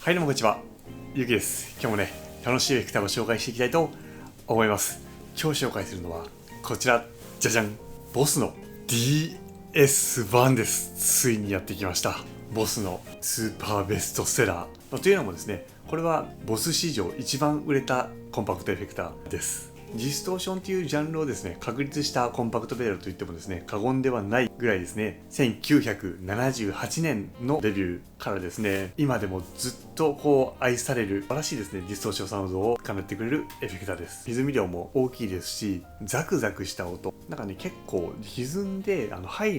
はい、どうもこんにちは。ゆうきです。今日もね、楽しいエフェクターを紹介していきたいと思います。今日紹介するのはこちら、じゃじゃん。ボスの DS1 です。ついにやってきました。ボスのスーパーベストセラー。というのもですね、これはボス史上一番売れたコンパクトエフェクターです。ディストーションというジャンルをですね、確立したコンパクトペダルといってもですね、過言ではないぐらいですね、1978年のデビューからですね、今でもずっと愛される素晴らしいですね、ディストーションサウンドを奏でてくれるエフェクターです。歪み量も大きいですし、ザクザクした音、なんかね、結構歪んで、ハイ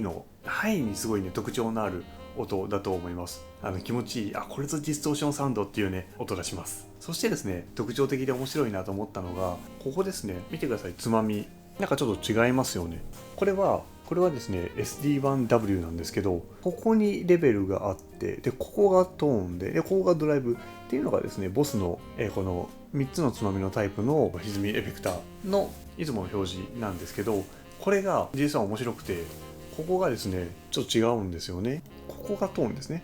にすごいね、特徴のある音だと思います。気持ちいい、これぞディストーションサウンドっていうね、音がします。そしてですね、特徴的で面白いなと思ったのが、ここですね、見てください、つまみ。なんかちょっと違いますよね。これはですね、SD1W なんですけど、ここにレベルがあって、で、ここがトーンで、ここがドライブっていうのがですね、ボスの、この3つのつまみのタイプの歪みエフェクターのいつもの表示なんですけど、これが実は面白くて、ここがですね、ちょっと違うんですよね。ここがトーンですね。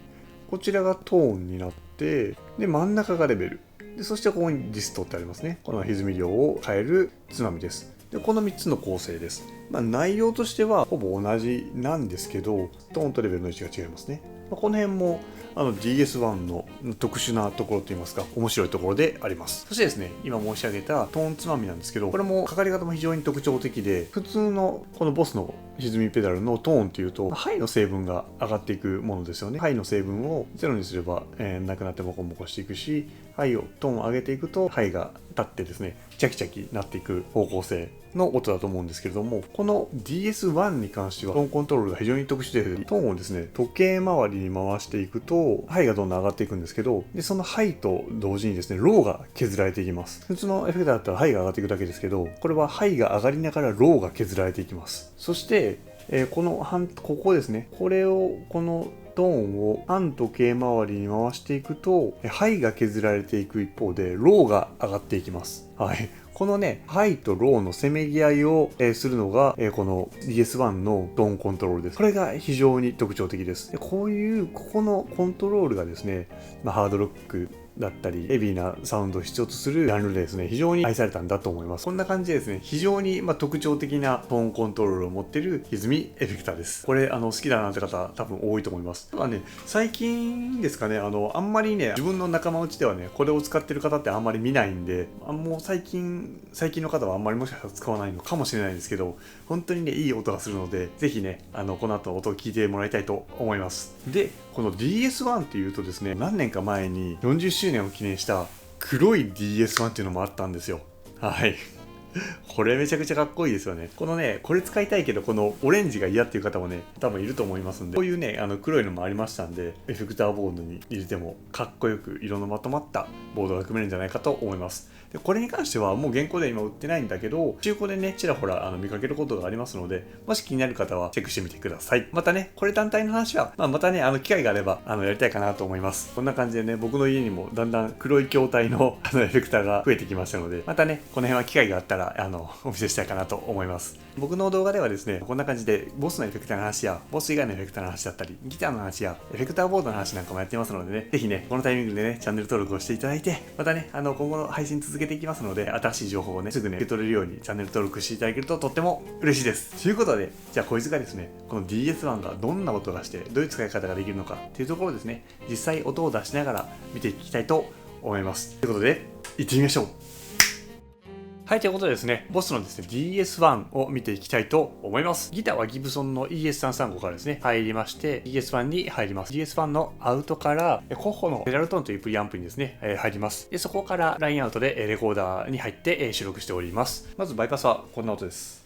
こちらがトーンになって、で、真ん中がレベル。で、そしてここにディストってありますね。この歪み量を変えるつまみです。で、この3つの構成です。内容としてはほぼ同じなんですけど、トーンとレベルの位置が違いますね。この辺もDS1 の特殊なところといいますか、面白いところであります。そしてですね、今申し上げたトーンつまみなんですけど、これもかかり方も非常に特徴的で、普通のこのボスの歪みペダルのトーンっていうと、ハイの成分が上がっていくものですよね。ハイの成分をゼロにすれば、なくなってモコモコしていくし、ハイをトーンを上げていくと、ハイが立ってですね、チャキチャキなっていく方向性の音だと思うんですけれども、この DS1 に関してはトーンコントロールが非常に特殊で、トーンをですね、時計回りに回していくと、ハイがどんどん上がっていくんですけど、で、そのハイと同時にですね、ローが削られていきます。普通のエフェクターだったらハイが上がっていくだけですけど、これはハイが上がりながらローが削られていきます。そして、ここですね、このトーンを反時計回りに回していくと、ハイが削られていく一方で、ローが上がっていきます。はい。このね、ハイとローのせめぎ合いをするのが、この DS1 のトーンコントロールです。これが非常に特徴的です。で、ここのコントロールがですね、ハードロックだったりヘビーなサウンドを必要とするジャンルでですね、非常に愛されたんだと思います。こんな感じでですね、非常に特徴的なトーンコントロールを持っている歪みエフェクターです。これ好きだなって方多分多いと思います。ただね、最近ですかね、あんまりね、自分の仲間内ではね、これを使ってる方ってあんまり見ないんで、もう最近の方はあんまりもしかしたら使わないのかもしれないですけど、本当にね、いい音がするので、ぜひね、この後音を聞いてもらいたいと思います。で、この DS1 っていうとですね、何年か前に40周年を記念した黒い DS1 っていうのもあったんですよ。はい。これめちゃくちゃかっこいいですよね。このね、これ使いたいけど、このオレンジが嫌っていう方もね、多分いると思いますんで、こういうね、黒いのもありましたんで、エフェクターボードに入れてもかっこよく色のまとまったボードが組めるんじゃないかと思います。で、これに関してはもう現行では今売ってないんだけど、中古でね、ちらほら見かけることがありますので、もし気になる方はチェックしてみてください。またね、これ単体の話は、またね、機会があれば、やりたいかなと思います。こんな感じでね、僕の家にもだんだん黒い筐体のエフェクターが増えてきましたので、またね、この辺は機会があったら、お見せしたいかなと思います。僕の動画ではですね、こんな感じで、ボスのエフェクターの話や、ボス以外のエフェクターの話だったり、ギターの話や、エフェクターボードの話なんかもやってますのでね、ぜひね、このタイミングでね、チャンネル登録をしていただいて、またね、今後の配信続けていきますので、新しい情報をね、すぐね、受け取れるようにチャンネル登録していただけるととっても嬉しいです。ということで、じゃあこいつがですね、この DS1 がどんな音がして、どういう使い方ができるのかっていうところをですね、実際音を出しながら見ていきたいと思います。ということで、行ってみましょう。はい、ということでですね、ボスのですね、DS1 を見ていきたいと思います。ギターはギブソンの ES335 からですね、入りまして、DS1 に入ります。DS1 のアウトから、コッホのペダルトーンというプリアンプにですね、入ります。で、そこからラインアウトでレコーダーに入って収録しております。まずバイパスはこんな音です。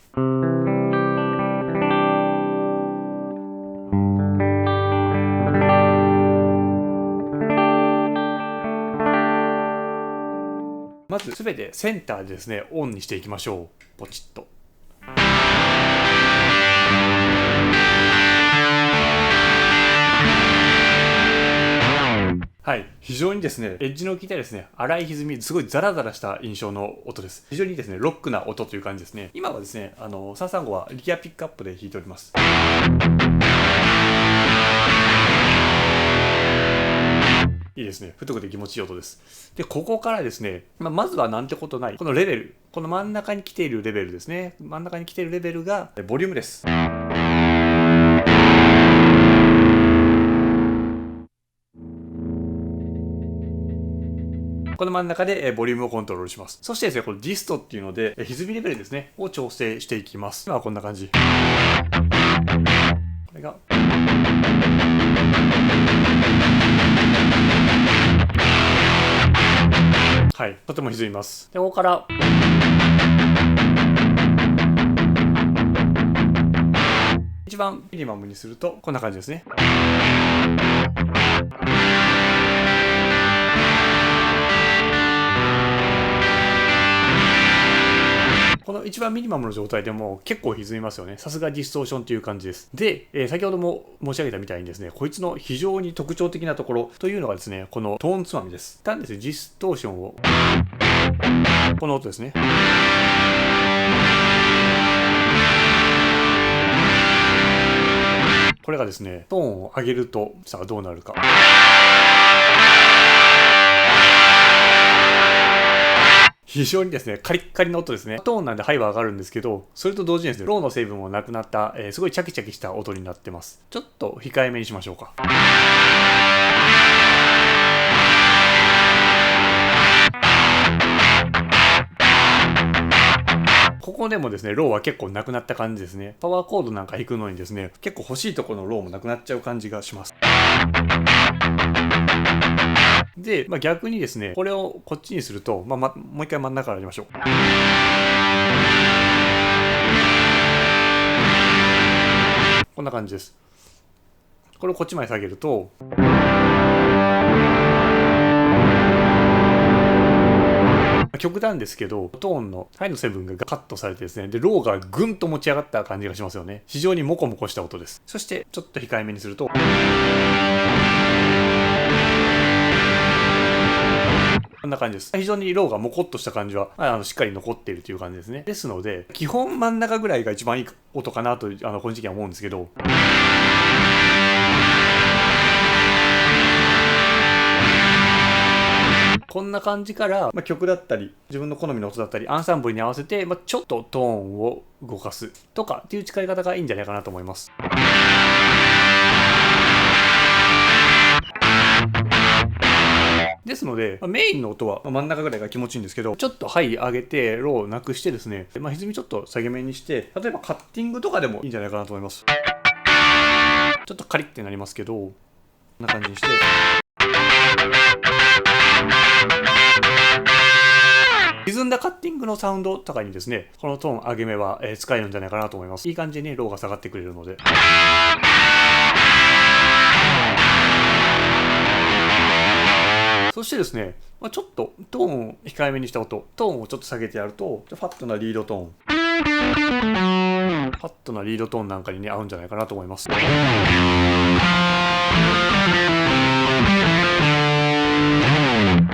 まず全てセンターでですね、オンにしていきましょう。ポチッと。はい、非常にですね、エッジの効いたですね、粗い歪み、すごいザラザラした印象の音です。非常にですね、ロックな音という感じですね。今はですね、335はリアピックアップで弾いております。いいですね。太くて気持ちいい音です。で、ここからですね、まずはなんてことない、このレベル、この真ん中に来ているレベルですね。真ん中に来ているレベルが、ボリュームです。この真ん中でボリュームをコントロールします。そしてですね、このディストっていうので、歪みレベルですね、を調整していきます。今はこんな感じ。これが。はい、とても歪みます。で、ここから、一番ミニマムにすると、こんな感じですね。この一番ミニマムの状態でも結構歪みますよね。さすがディストーションという感じです。で、先ほども申し上げたみたいにですね、こいつの非常に特徴的なところというのがですね、このトーンつまみです。単にですね、ディストーションを、この音ですね。これがですね、トーンを上げると、さあどうなるか。非常にですね、カリッカリの音ですね。トーンなんでハイは上がるんですけど、それと同時にですね、ローの成分もなくなった、すごいチャキチャキした音になってます。ちょっと控えめにしましょうか。ここでもですね、ローは結構なくなった感じですね。パワーコードなんか弾くのにですね、結構欲しいところのローもなくなっちゃう感じがします。で、逆にですね、これをこっちにすると、もう一回真ん中からやりましょう。こんな感じです。これをこっちまで下げると、極端ですけど、トーンのハイの成分がカットされてですね、で、ローがぐんと持ち上がった感じがしますよね。非常にモコモコした音です。そして、ちょっと控えめにすると、こんな感じです。非常にローがモコっとした感じはしっかり残っているという感じですね。ですので、基本真ん中ぐらいが一番いい音かなと個人的には思うんですけど、こんな感じから、曲だったり自分の好みの音だったりアンサンブルに合わせて、ちょっとトーンを動かすとかっていう使い方がいいんじゃないかなと思います。ですので、メインの音は真ん中ぐらいが気持ちいいんですけど、ちょっとハイ上げてローをなくしてですね、歪みちょっと下げ目にして、例えばカッティングとかでもいいんじゃないかなと思います。ちょっとカリッてなりますけど、こんな感じにして、歪んだカッティングのサウンドとかにですね、このトーン上げ目は使えるんじゃないかなと思います。いい感じにね、ローが下がってくれるので。そしてですね、ちょっとトーンを控えめにした音、トーンをちょっと下げてやると、ファットなリードトーン。ファットなリードトーンなんかにね、合うんじゃないかなと思います。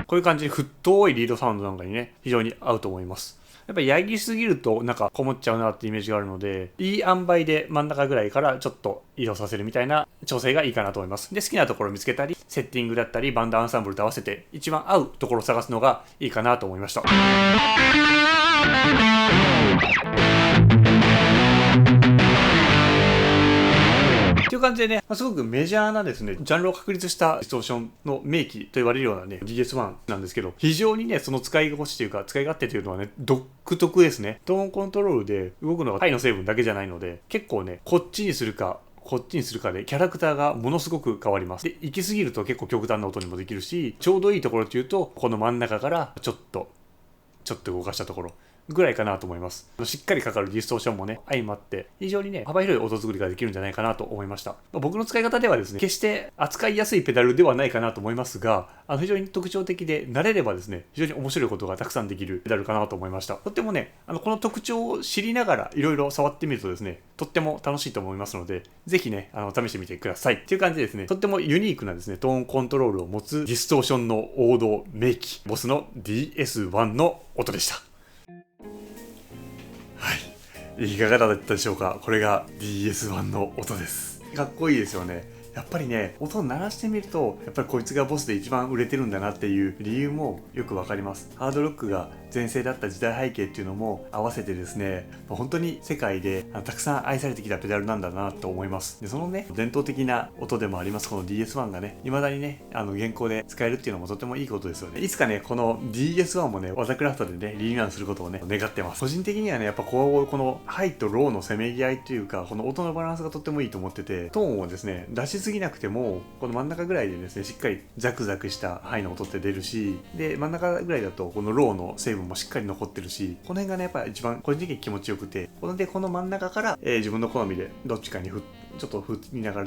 こういう感じで太いリードサウンドなんかにね、非常に合うと思います。やっぱりやりすぎるとなんかこもっちゃうなってイメージがあるので、いい塩梅で真ん中ぐらいからちょっと移動させるみたいな調整がいいかなと思います。で、好きなところを見つけたり、セッティングだったり、バンドアンサンブルと合わせて一番合うところを探すのがいいかなと思いました。という感じでね、すごくメジャーなですね、ジャンルを確立したディストーションの名機と言われるようなね、DS1 なんですけど、非常にね、その使い心地というか、使い勝手というのはね、独特ですね。トーンコントロールで動くのがハイの成分だけじゃないので、結構ね、こっちにするか、こっちにするかでキャラクターがものすごく変わります。で、行き過ぎると結構極端な音にもできるし、ちょうどいいところというと、この真ん中からちょっと動かしたところ。ぐらいかなと思います。しっかりかかるディストーションもね、相まって、非常にね、幅広い音作りができるんじゃないかなと思いました。僕の使い方ではですね、決して扱いやすいペダルではないかなと思いますが、非常に特徴的で、慣れればですね、非常に面白いことがたくさんできるペダルかなと思いました。とってもね、この特徴を知りながらいろいろ触ってみるとですね、とっても楽しいと思いますので、ぜひね、試してみてください。っていう感じでですね、とってもユニークなですね、トーンコントロールを持つディストーションの王道名機、ボスの DS1 の音でした。いかがだったでしょうか。これが DS1 の音です。かっこいいですよね。やっぱりね、音を鳴らしてみると、やっぱりこいつがボスで一番売れてるんだなっていう理由もよくわかります。ハードロックが全盛だった時代背景っていうのも合わせてですね、本当に世界でたくさん愛されてきたペダルなんだなと思います。で、そのね、伝統的な音でもあります、この DS1 がね、未だにね、現行で使えるっていうのもとてもいいことですよね。いつかね、この DS1 もね、ワザクラフトでね、リニューアルすることをね、願ってます。個人的にはね、やっぱこのハイとローのせめぎ合いというか、この音のバランスがとってもいいと思ってて、トーンをですね、出しすぎなくても、この真ん中ぐらいでですね、しっかりザクザクしたハイの音って出るし、で、真ん中ぐらいだと、このローの成分もしっかり残ってるし、この辺がね、やっぱ一番個人的に気持ちよくて、この真ん中から、自分の好みでどっちかにちょっと振りなが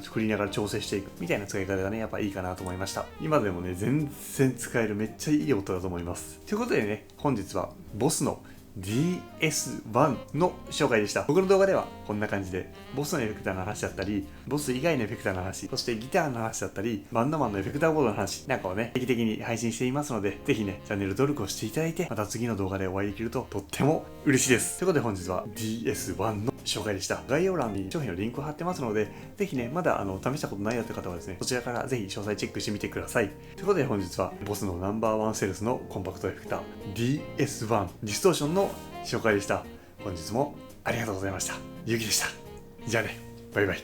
ら調整していくみたいな使い方がね、やっぱいいかなと思いました。今でもね、全然使えるめっちゃいい音だと思います。ということでね、本日はボスの DS1 の紹介でした。僕の動画ではこんな感じでボスのエフェクターの話だったり、ボス以外のエフェクターの話、そしてギターの話だったり、バンドマンのエフェクターボードの話なんかをね、定期的に配信していますので、ぜひね、チャンネル登録をしていただいて、また次の動画でお会いできるととっても嬉しいです。ということで本日は DS1 の紹介でした。概要欄に商品のリンクを貼ってますので、ぜひね、まだ試したことないよって方はですね、そちらからぜひ詳細チェックしてみてください。ということで本日はボスのNo.1セルスのコンパクトエフェクター DS1 ディストーションの紹介でした。本日もありがとうございました。ゆうきでした。じゃあね、バイバイ。